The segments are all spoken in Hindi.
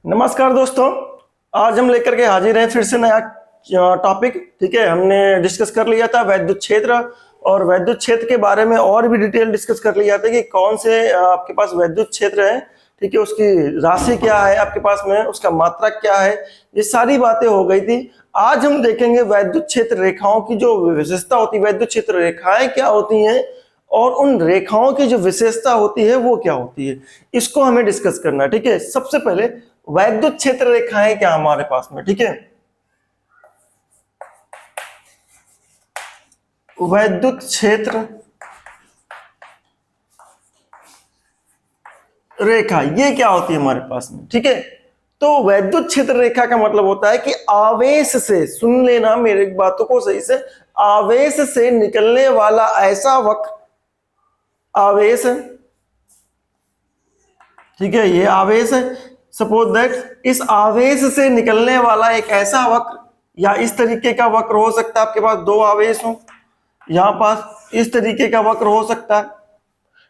नमस्कार दोस्तों, आज हम लेकर के हाजिर हैं फिर से नया टॉपिक। ठीक है, हमने डिस्कस कर लिया था वैद्युत क्षेत्र, और वैद्युत क्षेत्र के बारे में और भी डिटेल डिस्कस कर लिया था कि कौन से आपके पास वैद्युत क्षेत्र है। ठीक है, उसकी राशि क्या है आपके पास में, उसका मात्रा क्या है, ये सारी बातें हो गई थी। आज हम देखेंगे वैद्युत क्षेत्र रेखाओं की जो विशेषता होती है, वैद्युत क्षेत्र रेखाएं क्या होती हैं और उन रेखाओं की जो विशेषता होती है वो क्या होती है, इसको हमें डिस्कस करना है। ठीक है, सबसे पहले वैद्युत क्षेत्र रेखाएं क्या हमारे पास में। ठीक है, वैद्युत क्षेत्र रेखा ये क्या होती है हमारे पास में। ठीक है, तो वैद्युत क्षेत्र रेखा का मतलब होता है कि आवेश से, सुन लेना मेरी बातों को सही से, आवेश से निकलने वाला ऐसा वक्र, आवेश है, ठीक है, ये आवेश है। सपोज दैट इस आवेश से निकलने वाला एक ऐसा वक्र, या इस तरीके का वक्र हो सकता है, आपके पास दो आवेश हो, यहां पास इस तरीके का वक्र हो सकता है।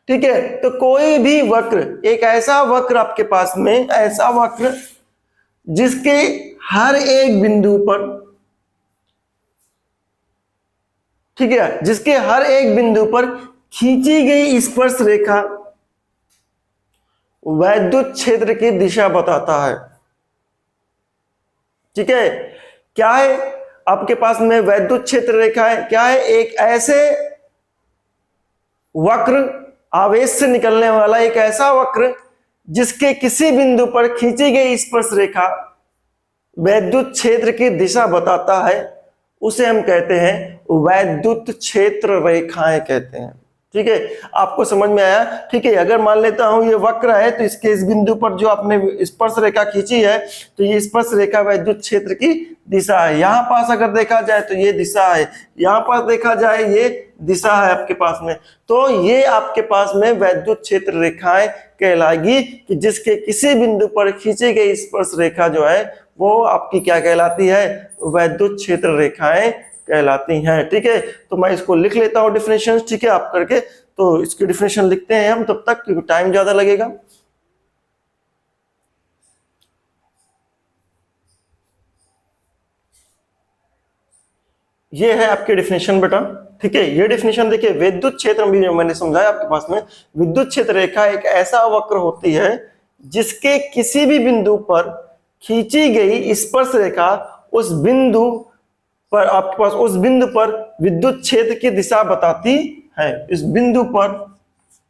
ठीक है, तो कोई भी वक्र, एक ऐसा वक्र आपके पास में, ऐसा वक्र जिसके हर एक बिंदु पर, ठीक है, जिसके हर एक बिंदु पर खींची गई स्पर्श रेखा वैद्युत क्षेत्र की दिशा बताता है। ठीक है, क्या है आपके पास में वैद्युत क्षेत्र रेखा है, क्या है, एक ऐसे वक्र, आवेश से निकलने वाला एक ऐसा वक्र जिसके किसी बिंदु पर खींची गई स्पर्श रेखा वैद्युत क्षेत्र की दिशा बताता है, उसे हम कहते हैं वैद्युत क्षेत्र रेखाएं कहते हैं। ठीक है, आपको समझ में आया। ठीक है, अगर मान लेता हूं ये वक्र है, तो इसके इस बिंदु पर जो आपने स्पर्श रेखा खींची है, तो ये स्पर्श रेखा वैद्युत क्षेत्र की दिशा है। यहां पास अगर देखा जाए तो ये दिशा है, यहां पास देखा जाए ये दिशा है आपके पास में, तो ये आपके पास में वैद्युत क्षेत्र रेखाएं कहलाएगी कि जिसके किसी बिंदु पर खींची गई स्पर्श रेखा जो है वो आपकी क्या कहलाती है, वैद्युत क्षेत्र रेखाएं कहलाती हैं। ठीक है, तो मैं इसको लिख लेता हूं डिफिनेशन। ठीक है, आप करके तो इसकी डिफिनेशन लिखते हैं हम तब तक, क्योंकि टाइम ज्यादा लगेगा। ये है आपकी डिफिनेशन बेटा। ठीक है, ये डिफिनेशन देखिए, विद्युत क्षेत्र भी मैंने समझाया आपके पास में, विद्युत क्षेत्र रेखा एक ऐसा वक्र होती है जिसके किसी भी बिंदु पर खींची गई स्पर्श रेखा उस बिंदु पर, आपके पास उस बिंदु पर विद्युत क्षेत्र की दिशा बताती है, इस बिंदु पर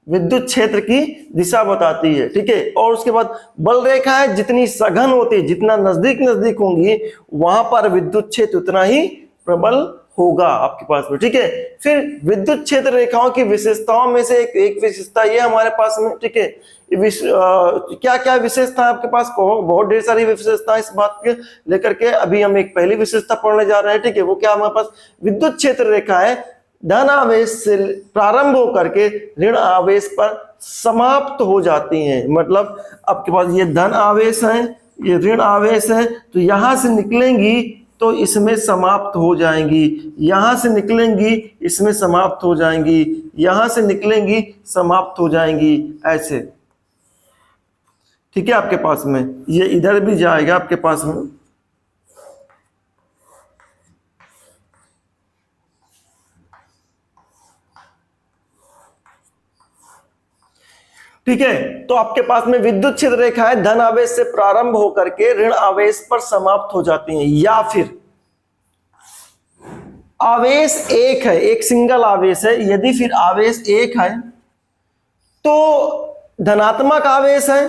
विद्युत क्षेत्र की दिशा बताती है। ठीक है, और उसके बाद बल रेखाएं जितनी सघन होती है, जितना नजदीक नजदीक होंगी, वहां पर विद्युत क्षेत्र उतना ही प्रबल होगा आपके पास में। ठीक है, फिर विद्युत क्षेत्र रेखाओं की विशेषताओं में से एक विशेषता ये हमारे पास में, ठीक है, क्या क्या विशेषता है आपके पास, बहुत ढेर सारी विशेषता इस बात के लेकर के अभी हम एक पहली विशेषता पढ़ने जा रहे हैं। ठीक है, वो क्या हमारे पास, विद्युत क्षेत्र रेखाएं धन आवेश से प्रारंभ होकर के ऋण आवेश पर समाप्त हो जाती हैं। मतलब आपके पास ये धन आवेश है, ये ऋण आवेश है, तो यहां से निकलेंगी तो इसमें समाप्त हो जाएंगी, यहां से निकलेंगी इसमें समाप्त हो जाएंगी, यहां से निकलेंगी समाप्त हो जाएंगी, ऐसे। ठीक है, आपके पास में ये इधर भी जाएगा आपके पास में। ठीक है, तो आपके पास में विद्युत क्षेत्र रेखाएं धन आवेश से प्रारंभ होकर के ऋण आवेश पर समाप्त हो जाती हैं, या फिर आवेश एक है, एक सिंगल आवेश है, यदि फिर आवेश एक है तो धनात्मक आवेश है,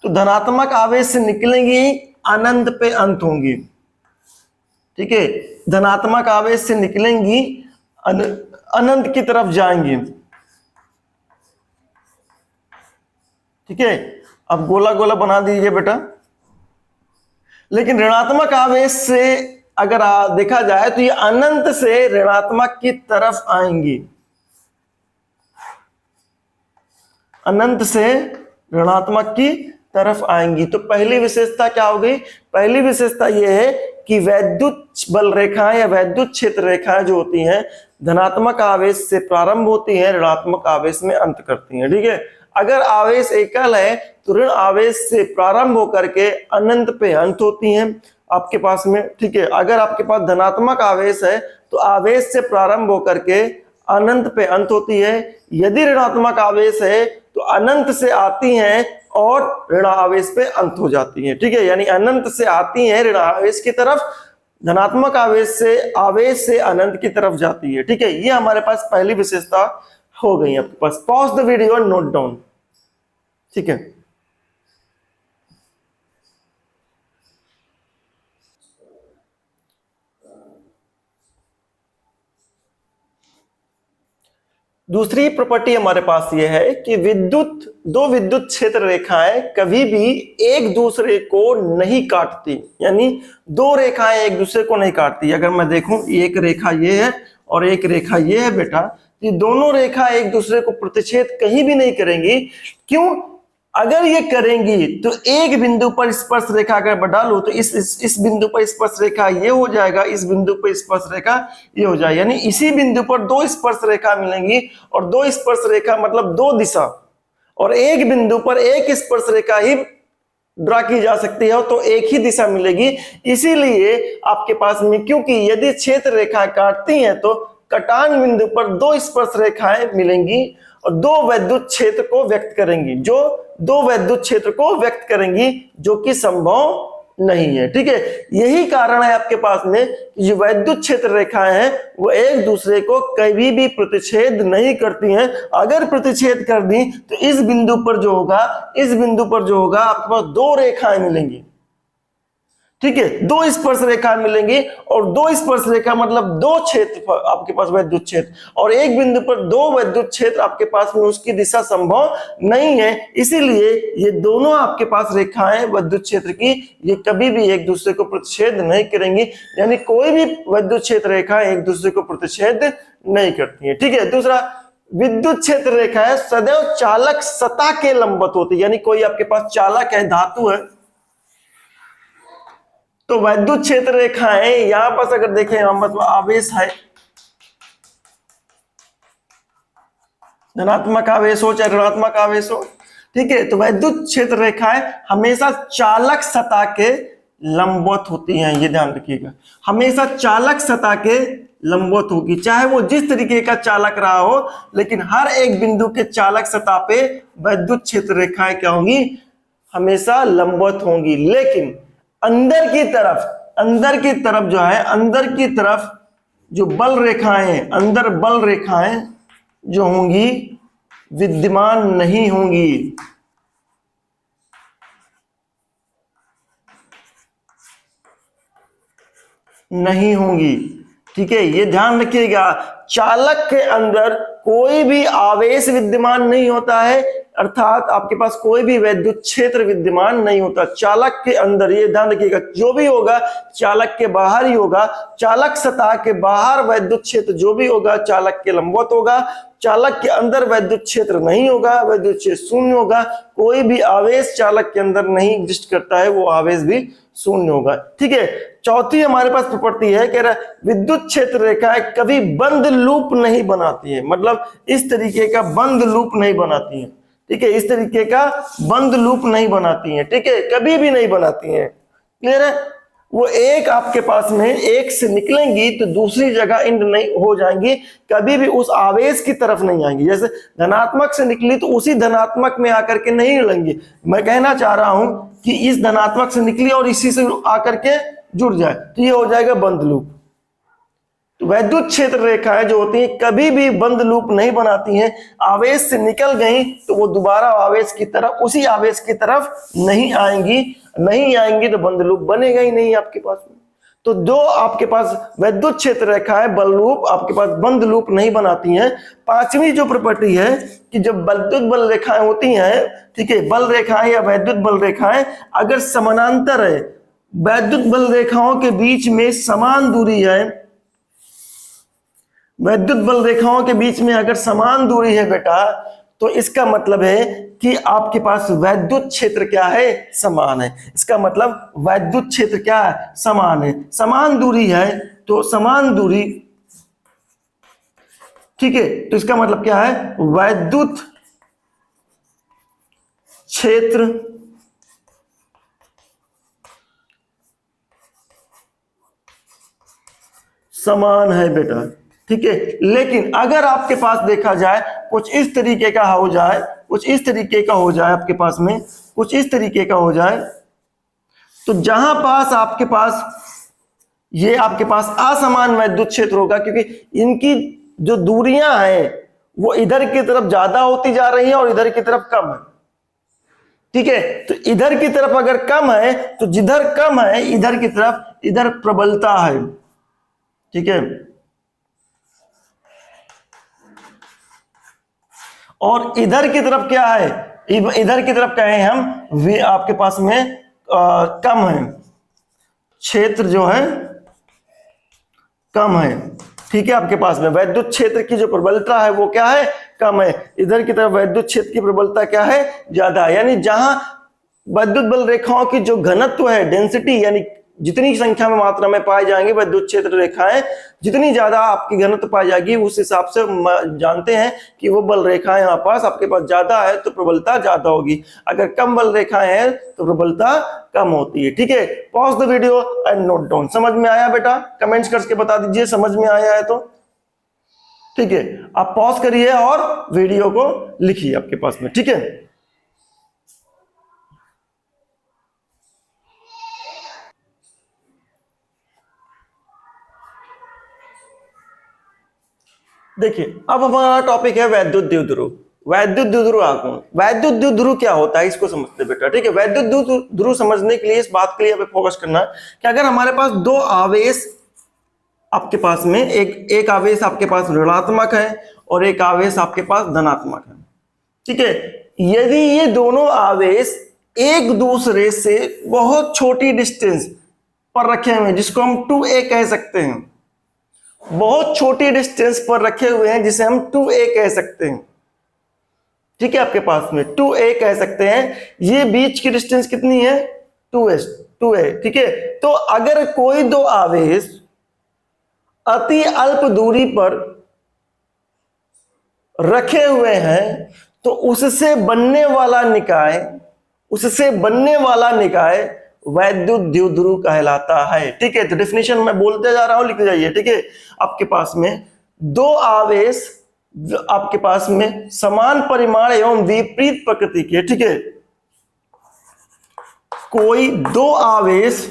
तो धनात्मक आवेश से निकलेंगी अनंत पे अंत होंगी। ठीक है, धनात्मक आवेश से निकलेंगी अनंत की तरफ जाएंगी। ठीक है, अब गोला गोला बना दीजिए बेटा। लेकिन ऋणात्मक आवेश से अगर देखा जाए तो ये अनंत से ऋणात्मक की तरफ आएंगी, अनंत से ऋणात्मक की तरफ आएंगी। तो पहली विशेषता क्या हो गई, पहली विशेषता यह है कि वैद्युत बल रेखाएं या वैद्युत क्षेत्र रेखाएं जो होती हैं धनात्मक आवेश से प्रारंभ होती हैं, ऋणात्मक आवेश में अंत करती हैं। ठीक है, अगर आवेश एकल है तो ऋण आवेश से प्रारंभ होकर के अनंत पे अंत होती हैं आपके पास में, ठीक है। अगर आपके पास धनात्मक आवेश है तो आवेश से प्रारंभ होकर के अनंत पे अंत होती है। यदि ऋणात्मक आवेश है तो अनंत से आती हैं और ऋण आवेश पे अंत हो जाती हैं, ठीक है। यानी अनंत से आती हैं ऋण आवेश की तरफ, धनात्मक आवेश से अनंत की तरफ जाती है, ठीक है। ये हमारे पास पहली विशेषता हो गई आपके पास। पॉज द वीडियो और नोट डाउन, ठीक है। दूसरी प्रॉपर्टी हमारे पास ये है कि दो विद्युत क्षेत्र रेखाएं कभी भी एक दूसरे को नहीं काटती, यानी दो रेखाएं एक दूसरे को नहीं काटती। अगर मैं देखूं एक रेखा ये है और एक रेखा ये है बेटा, ये दोनों रेखा एक दूसरे को प्रतिच्छेद कहीं भी नहीं करेंगी। क्यों? अगर ये करेंगी तो एक बिंदु पर स्पर्श रेखा अगर डालूं तो इस बिंदु पर स्पर्श रेखा ये हो जाएगा, इस बिंदु पर स्पर्श रेखा ये हो जाएगा, यानी इसी बिंदु पर दो स्पर्श रेखा मिलेंगी और दो स्पर्श रेखा मतलब दो दिशा, और एक बिंदु पर एक स्पर्श रेखा ही ड्रा की जा सकती है तो एक ही दिशा मिलेगी। इसीलिए आपके पास में, क्योंकि यदि क्षेत्र रेखाएं काटती हैं तो कटान बिंदु पर दो स्पर्श रेखाएं मिलेंगी और दो विद्युत क्षेत्र को व्यक्त करेंगी, जो कि संभव नहीं है, ठीक है। यही कारण है आपके पास में कि जो विद्युत क्षेत्र रेखाएं हैं वो एक दूसरे को कभी भी प्रतिच्छेद नहीं करती हैं। अगर प्रतिच्छेद कर दी तो इस बिंदु पर जो होगा आपके पास दो रेखाएं मिलेंगी, ठीक है। दो स्पर्श रेखा मिलेंगी और दो स्पर्श रेखा मतलब दो क्षेत्र आपके पास विद्युत क्षेत्र, और एक बिंदु पर दो विद्युत क्षेत्र आपके पास में उसकी दिशा संभव नहीं है। इसीलिए ये दोनों आपके पास रेखाएं विद्युत क्षेत्र की ये कभी भी एक दूसरे को प्रतिच्छेद नहीं करेंगी, यानी कोई भी विद्युत क्षेत्र रेखा एक दूसरे को प्रतिच्छेद नहीं करती है, ठीक है। दूसरा, विद्युत क्षेत्र रेखा है सदैव चालक सतह के लंबवत होती है, यानी कोई आपके पास चालक है, धातु है, तो विद्युत क्षेत्र रेखाएं यहां पर अगर देखें हम मतलब आवेश है, धनात्मक आवेश हो चाहे ऋणात्मक आवेश हो, ठीक है। तो विद्युत क्षेत्र रेखाएं हमेशा चालक सतह के लंबवत होती हैं, ये ध्यान रखिएगा, हमेशा चालक सतह के लंबवत होगी, चाहे वो जिस तरीके का चालक रहा हो, लेकिन हर एक बिंदु के चालक सतह पे विद्युत क्षेत्र रेखाएं क्या होंगी? हमेशा लंबवत होंगी। लेकिन अंदर की तरफ जो बल रेखाएं, अंदर बल रेखाएं जो होंगी विद्यमान नहीं होंगी, ठीक है। ये ध्यान रखिएगा, चालक के अंदर कोई भी आवेश विद्यमान नहीं होता है, अर्थात आपके पास कोई भी विद्युत क्षेत्र विद्यमान नहीं होता चालक के अंदर। ये ध्यान रखिएगा, जो भी होगा चालक के बाहर ही होगा, चालक सतह के बाहर विद्युत क्षेत्र जो भी होगा चालक के लंबवत होगा, चालक के अंदर विद्युत क्षेत्र नहीं होगा, विद्युत क्षेत्र शून्य होगा। कोई भी आवेश चालक के अंदर नहीं एग्जिस्ट करता है, वो आवेश भी शून्य होगा, ठीक है। चौथी हमारे पास प्रॉपर्टी है, कह रहा विद्युत क्षेत्र रेखाएं कभी बंद लूप नहीं बनाती है, मतलब इस तरीके का बंद लूप नहीं बनाती है, ठीक है। इस तरीके का बंद लूप नहीं बनाती है, ठीक है, कभी भी नहीं बनाती है, क्लियर है। वो एक आपके पास में एक से निकलेंगी तो दूसरी जगह एंड नहीं हो जाएंगी, कभी भी उस आवेश की तरफ नहीं आएंगी। जैसे धनात्मक से निकली तो उसी धनात्मक में आकर के नहीं मिलेंगी। मैं कहना चाह रहा हूं कि इस धनात्मक से निकली और इसी से आकर के जुड़ जाए तो ये हो जाएगा बंद लूप। तो विद्युत क्षेत्र रेखाएं जो होती हैं कभी भी बंद लूप नहीं बनाती हैं, आवेश से निकल गई तो वो दोबारा आवेश की तरफ, उसी आवेश की तरफ नहीं आएंगी तो बंद लूप बनेगा ही नहीं आपके पास में। तो जो आपके पास विद्युत क्षेत्र रेखाएं बल लूप आपके पास बंद लूप नहीं बनाती हैं। पांचवी जो प्रॉपर्टी है कि जब विद्युत बल रेखाएं होती हैं, ठीक है, बल रेखाएं या विद्युत बल रेखाएं अगर समानांतर है, विद्युत बल रेखाओं के बीच में समान दूरी है, विद्युत बल रेखाओं के बीच में अगर समान दूरी है बेटा, तो इसका मतलब है कि आपके पास विद्युत क्षेत्र क्या है? समान है। इसका मतलब विद्युत क्षेत्र क्या है? समान है। समान दूरी है तो समान दूरी, ठीक है, तो इसका मतलब क्या है? विद्युत क्षेत्र समान है बेटा, ठीक है। लेकिन अगर आपके पास देखा जाए कुछ इस तरीके का हो जाए, कुछ इस तरीके का हो जाए, आपके पास में कुछ इस तरीके का हो जाए, तो जहां पास आपके पास ये आपके पास असमान वैद्युत क्षेत्र होगा, क्योंकि इनकी जो दूरियां हैं वो इधर की तरफ ज्यादा होती जा रही हैं और इधर की तरफ कम है, ठीक है। तो इधर की तरफ अगर कम है तो जिधर कम है इधर की तरफ इधर प्रबलता है, ठीक है। और इधर की तरफ क्या है, इधर की तरफ कहें हम वे आपके पास में कम है, क्षेत्र जो है कम है, ठीक है। आपके पास में वैद्युत क्षेत्र की जो प्रबलता है वो क्या है, कम है। इधर की तरफ वैद्युत क्षेत्र की प्रबलता क्या है, ज्यादा है। यानी जहां वैद्युत बल रेखाओं की जो घनत्व है, डेंसिटी, यानी जितनी संख्या में मात्रा में पाई जाएंगी वैद्युत क्षेत्र रेखाएं, जितनी ज्यादा आपकी घनत्व पाई जाएगी उस हिसाब से जानते हैं कि वो बल रेखाएं यहाँ पास आपके पास ज्यादा है तो प्रबलता ज्यादा होगी। अगर कम बल रेखाएं हैं तो प्रबलता कम होती है, ठीक है। Pause the video and note down. समझ में आया बेटा? कमेंट्स करके बता दीजिए समझ में आया है तो, ठीक है। आप पॉज करिए और वीडियो को लिखिए आपके पास में, ठीक है। देखिए अब हमारा टॉपिक है वैद्युत द्विध्रुव। वैद्युत द्विध्रुव आघूर्ण, वैद्युत द्विध्रुव क्या होता है इसको समझते बेटा, ठीक है। वैद्युत द्विध्रुव समझने के लिए इस बात के लिए हमें फोकस करना है कि अगर हमारे पास दो आवेश आपके पास में एक आवेश आपके पास ऋणात्मक है और एक आवेश आपके पास धनात्मक है, ठीक है। यदि ये दोनों आवेश एक दूसरे से बहुत छोटी डिस्टेंस पर रखे हुए हैं, जिसको हम 2a कह सकते हैं, बहुत छोटी डिस्टेंस पर रखे हुए हैं जिसे हम 2a कह सकते हैं, ठीक है। आपके पास में 2a कह सकते हैं। ये बीच की डिस्टेंस कितनी है, 2a, ठीक है। तो अगर कोई दो आवेश अति अल्प दूरी पर रखे हुए हैं तो उससे बनने वाला निकाय वैद्युत द्विध्रुव कहलाता है, ठीक है। तो डेफिनेशन मैं बोलते जा रहा हूं, लिख जाइए, ठीक है। आपके पास में दो आवेश आपके पास में समान परिमाण एवं विपरीत प्रकृति के, ठीक है। कोई दो आवेश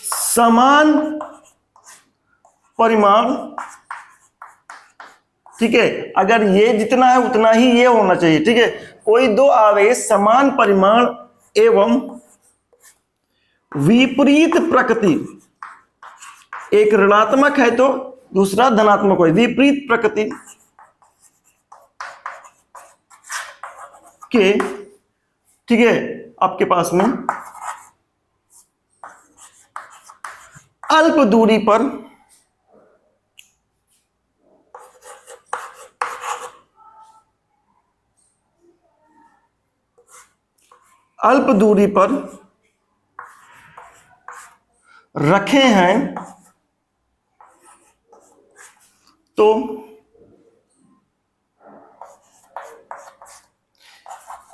समान परिमाण, ठीक है। अगर ये जितना है उतना ही ये होना चाहिए, ठीक है। कोई दो आवेश समान परिमाण एवं विपरीत प्रकृति, एक ऋणात्मक है तो दूसरा धनात्मक है, विपरीत प्रकृति के, ठीक है। आपके पास में अल्प दूरी पर रखे हैं तो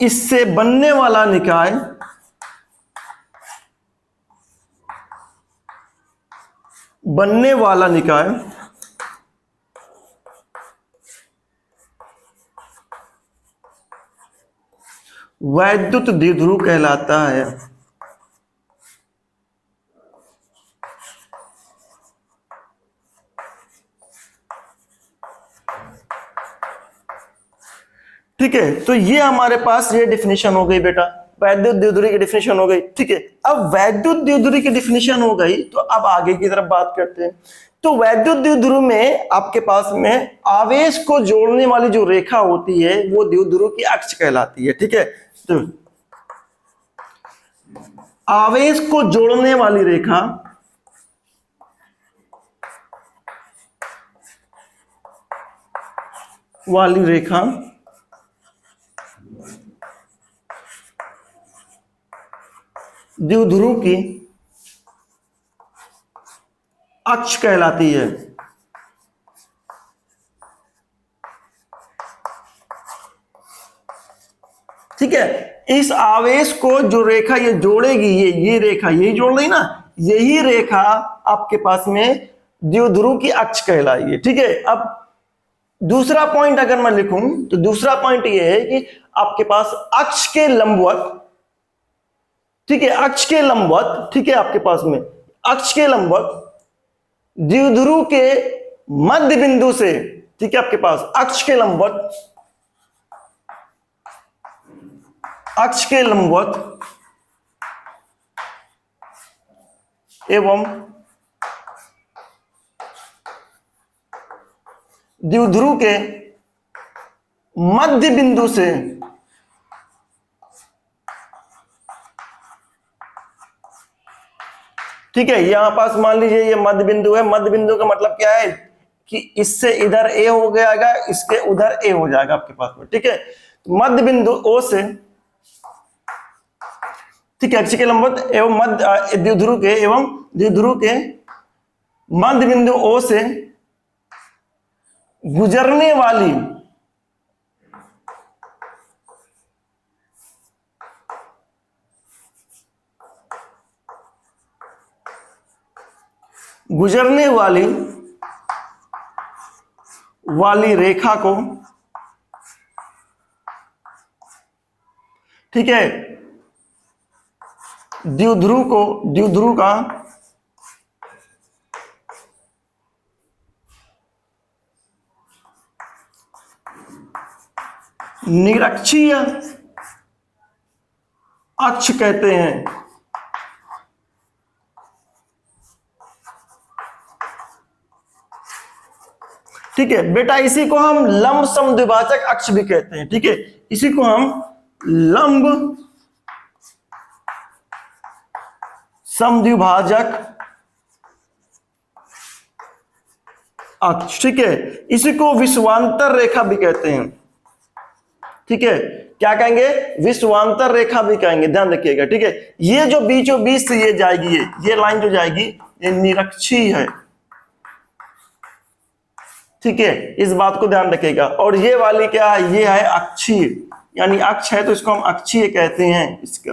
इससे बनने वाला निकाय वैद्युत द्विध्रुव कहलाता है, ठीक है। तो ये हमारे पास ये डेफिनेशन हो गई बेटा, वैद्युत द्विध्रुव की डेफिनेशन हो गई, ठीक है। अब वैद्युत द्विध्रुव की डेफिनेशन हो गई तो अब आगे की तरफ बात करते हैं। तो वैद्युत द्विध्रुव में आपके पास में आवेश को जोड़ने वाली जो रेखा होती है वो द्विध्रुव की अक्ष कहलाती है, ठीक है। तो आवेश को जोड़ने वाली रेखा द्विध्रुव की अक्ष कहलाती है, ठीक है। इस आवेश को जो रेखा ये जोड़ेगी, ये रेखा यही जोड़ रही ना, यही रेखा आपके पास में द्विध्रुव की अक्ष कहलाएगी। ठीक है। अब दूसरा पॉइंट अगर मैं लिखूं तो दूसरा पॉइंट ये है कि आपके पास अक्ष के लंबवत, ठीक है, अक्ष के लंबवत, ठीक है, आपके पास में अक्ष के लंबवत द्विध्रुव के मध्य बिंदु से, ठीक है, आपके पास अक्ष के लंबवत, अक्ष के लंबवत एवं द्विध्रुव के मध्य बिंदु से ठीक है, यहां पास मान लीजिए ये मध्य बिंदु है। मध्य बिंदु का मतलब क्या है कि इससे इधर ए हो जाएगा, इसके उधर ए हो जाएगा आपके पास में। ठीक है, तो मध्य बिंदु ओ से, ठीक है, अक्ष के लंबवत एवं मध्य द्विध्रुव के मध्य बिंदु ओ से गुजरने वाली रेखा को, ठीक है, द्विध्रुव का निरक्षीय अक्ष कहते हैं। ठीक है बेटा, इसी को हम लंब समद्विभाजक अक्ष भी कहते हैं। ठीक है, इसी को हम लंब समद्विभाजक अक्ष, ठीक है, इसी को विषुवांतर रेखा भी कहते हैं। ठीक है, क्या कहेंगे? विषुवांतर रेखा भी कहेंगे, ध्यान रखिएगा। ठीक है, ये जो बीचों बीच से ये जाएगी, ये लाइन जो जाएगी ये निरक्षीय है। ठीक है, इस बात को ध्यान रखिएगा। और ये वाली क्या है? ये है अक्षीय, यानी अक्ष है तो इसको हम अक्षीय कहते हैं इसका।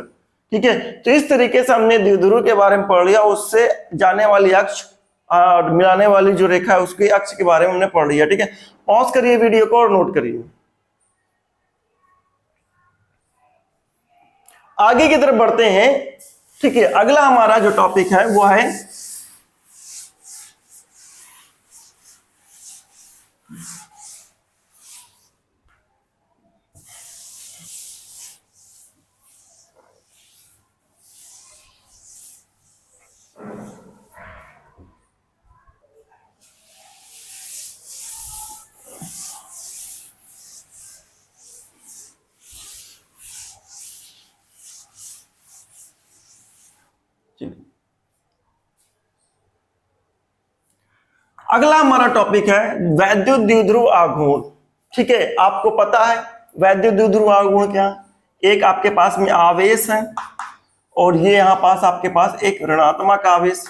ठीक है, तो इस तरीके से हमने द्विध्रुव के बारे में पढ़ लिया, उससे जाने वाली अक्ष और मिलाने वाली जो रेखा है उसके अक्ष के बारे में हमने पढ़ लिया। ठीक है, पॉज करिए वीडियो को और नोट करिए। आगे की तरफ बढ़ते हैं। ठीक है, अगला हमारा जो टॉपिक है वो है अगला हमारा टॉपिक है वैद्युत द्विध्रुव आघूर्ण। ठीक है, आपको पता है वैद्युत द्विध्रुव आघूर्ण क्या? एक आपके पास में आवेश है और ये यहां पास आपके पास एक ऋणात्मक आवेश,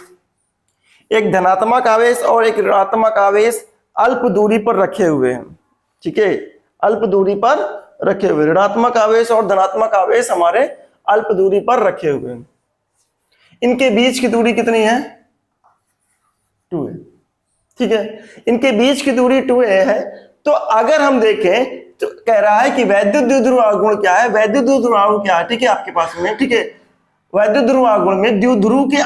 एक धनात्मक आवेश और एक ऋणात्मक आवेश अल्प दूरी पर रखे हुए हैं। ठीक है, अल्प दूरी पर रखे हुए, ऋणात्मक आवेश और धनात्मक आवेश हमारे अल्प दूरी पर रखे हुए हैं। इनके बीच की दूरी कितनी है? 2 है। ठीक है, इनके बीच की दूरी 2a है। तो अगर हम देखें तो कह रहा है कि वैद्युत द्विध्रुव आघूर्ण क्या है? वैद्युत द्विध्रुव आघूर्ण क्या है? ठीक है, आपके पास में, ठीक है, वैद्युत ध्रुव आघूर्ण में द्विध्रुव के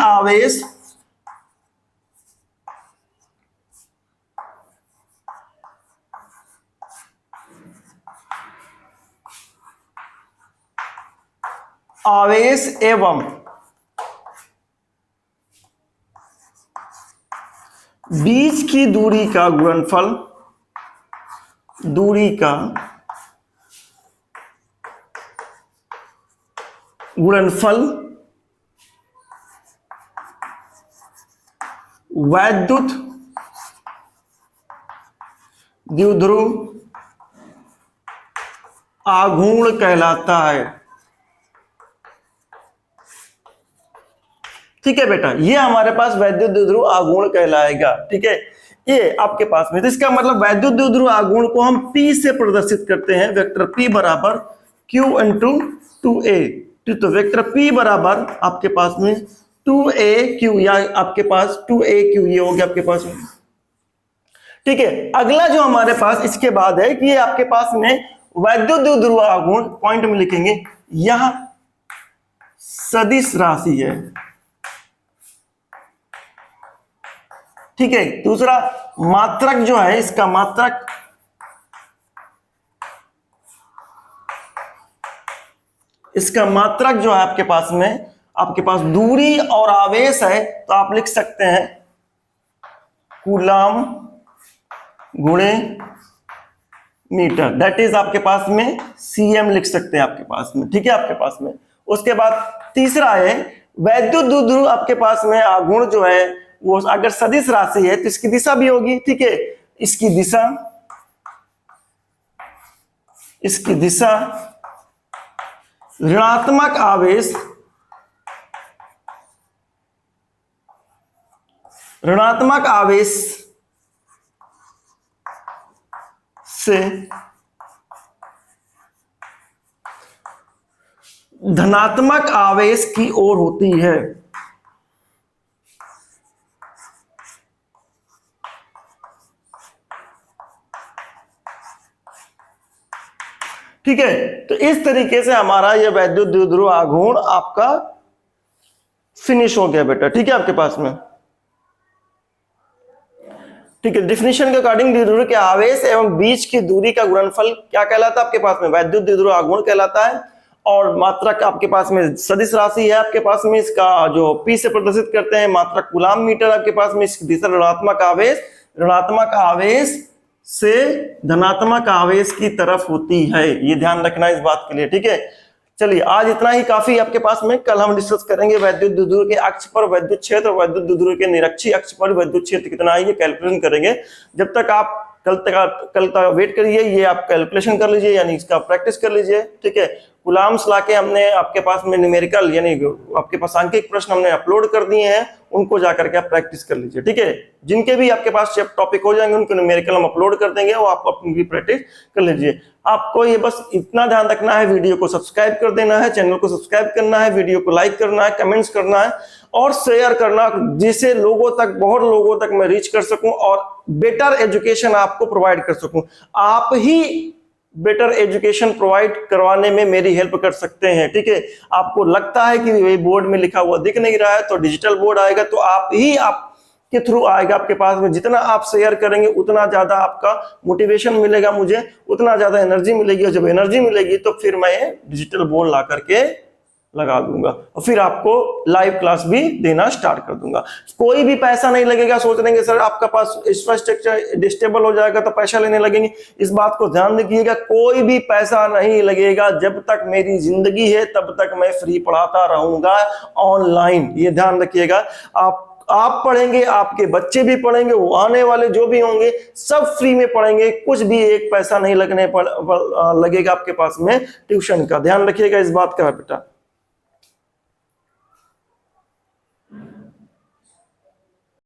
आवेश एवं बीच की दूरी का गुणनफल, वैद्युत द्विध्रुव आघूर्ण कहलाता है। ठीक है बेटा, ये हमारे पास वैद्युत द्विध्रुव आघूर्ण कहलाएगा। ठीक है, ये आपके पास में, तो इसका मतलब वैद्युत द्विध्रुव आघूर्ण को हम P से प्रदर्शित करते हैं, वेक्टर P बराबर Q इंटू 2a, तो वेक्टर P बराबर आपके पास में 2aq, या आपके पास 2aq ये हो गया आपके पास में। ठीक है, अगला जो हमारे पास इसके बाद है कि ये आपके पास में वैद्युत द्विध्रुव आघूर्ण, पॉइंट में लिखेंगे यह सदिश राशि है। ठीक है, दूसरा मात्रक जो है, इसका मात्रक जो है आपके पास में, आपके पास दूरी और आवेश है तो आप लिख सकते हैं कूलाम गुणे मीटर, दैट इज आपके पास में cm लिख सकते हैं आपके पास में। ठीक है, आपके पास में उसके बाद तीसरा है वैद्युत द्विध्रुव आपके पास में आघूर्ण जो है वो अगर सदिश राशि है तो इसकी दिशा भी होगी। ठीक है, इसकी दिशा ऋणात्मक आवेश से धनात्मक आवेश की ओर होती है। ठीक है, तो इस तरीके से हमारा यह वैद्युत द्विध्रुव आघूर्ण आपका फिनिश हो गया बेटा। ठीक है, आपके पास में ठीक है, डिफिनेशन के अकॉर्डिंग द्विध्रुव के आवेश एवं बीच की दूरी का गुणनफल क्या कहलाता है आपके पास में? वैद्युत द्विध्रुव आघूर्ण कहलाता है। और मात्रक आपके पास में सदिश राशि है आपके पास में, इसका जो P से प्रदर्शित करते हैं मात्रक कूलाम मीटर आपके पास में, इसकी दिशा ऋणात्मक आवेश से धनात्मक आवेश की तरफ होती है। ये ध्यान रखना इस बात के लिए। ठीक है, चलिए आज इतना ही काफी आपके पास में। कल हम डिस्कस करेंगे वैद्युत द्विध्रुव के अक्ष पर वैद्युत क्षेत्र और वैद्युत द्विध्रुव के निरक्षीय अक्ष पर वैद्युत क्षेत्र कितना है ये कैलकुलेशन करेंगे। जब तक आप कल तक वेट करिए, ये आप कैलकुलेशन कर लीजिए, यानी इसका प्रैक्टिस कर लीजिए। ठीक है, कूलाम्स लाके हमने आपके पास में न्यूमेरिकल यानी आपके पास सांख्यिक प्रश्न हमने अपलोड कर दिए हैं, उनको जाकर के आप प्रैक्टिस कर लीजिए। ठीक है, जिनके भी आपके पास टॉपिक हो जाएंगे उनको न्यूमेरिकल हम अपलोड कर देंगे, वो आप अपनी भी प्रैक्टिस कर लीजिए। आपको ये बस इतना ध्यान रखना है, वीडियो को सब्सक्राइब कर देना है, चैनल को सब्सक्राइब करना है, वीडियो को लाइक करना है, कमेंट्स करना है और शेयर करना, जिससे लोगों तक, बहुत लोगों तक मैं रीच कर सकूं और बेटर एजुकेशन आपको प्रोवाइड कर सकूं। आप ही बेटर एजुकेशन प्रोवाइड करवाने में मेरी हेल्प कर सकते हैं। ठीक है, आपको लगता है कि वही बोर्ड में लिखा हुआ दिख नहीं रहा है तो डिजिटल बोर्ड आएगा, तो आप के थ्रू आएगा आपके पास में। जितना आप शेयर करेंगे उतना ज्यादा आपका मोटिवेशन मिलेगा, मुझे उतना ज्यादा एनर्जी मिलेगी, और जब एनर्जी मिलेगी तो फिर मैं डिजिटल बोर्ड ला करके लगा दूंगा और फिर आपको लाइव क्लास भी देना स्टार्ट कर दूंगा। कोई भी पैसा नहीं लगेगा। सोच रहे सर आपका पास इंफ्रास्ट्रक्चर डिस्टेबल हो जाएगा तो पैसा लेने लगेंगे, इस बात को ध्यान रखिएगा, कोई भी पैसा नहीं लगेगा। जब तक मेरी जिंदगी है तब तक मैं फ्री पढ़ाता रहूंगा ऑनलाइन, ये ध्यान रखिएगा। आप पढ़ेंगे, आपके बच्चे भी पढ़ेंगे, वो आने वाले जो भी होंगे सब फ्री में पढ़ेंगे, कुछ भी एक पैसा नहीं लगेगा आपके पास में ट्यूशन का। ध्यान रखिएगा इस बात का बेटा।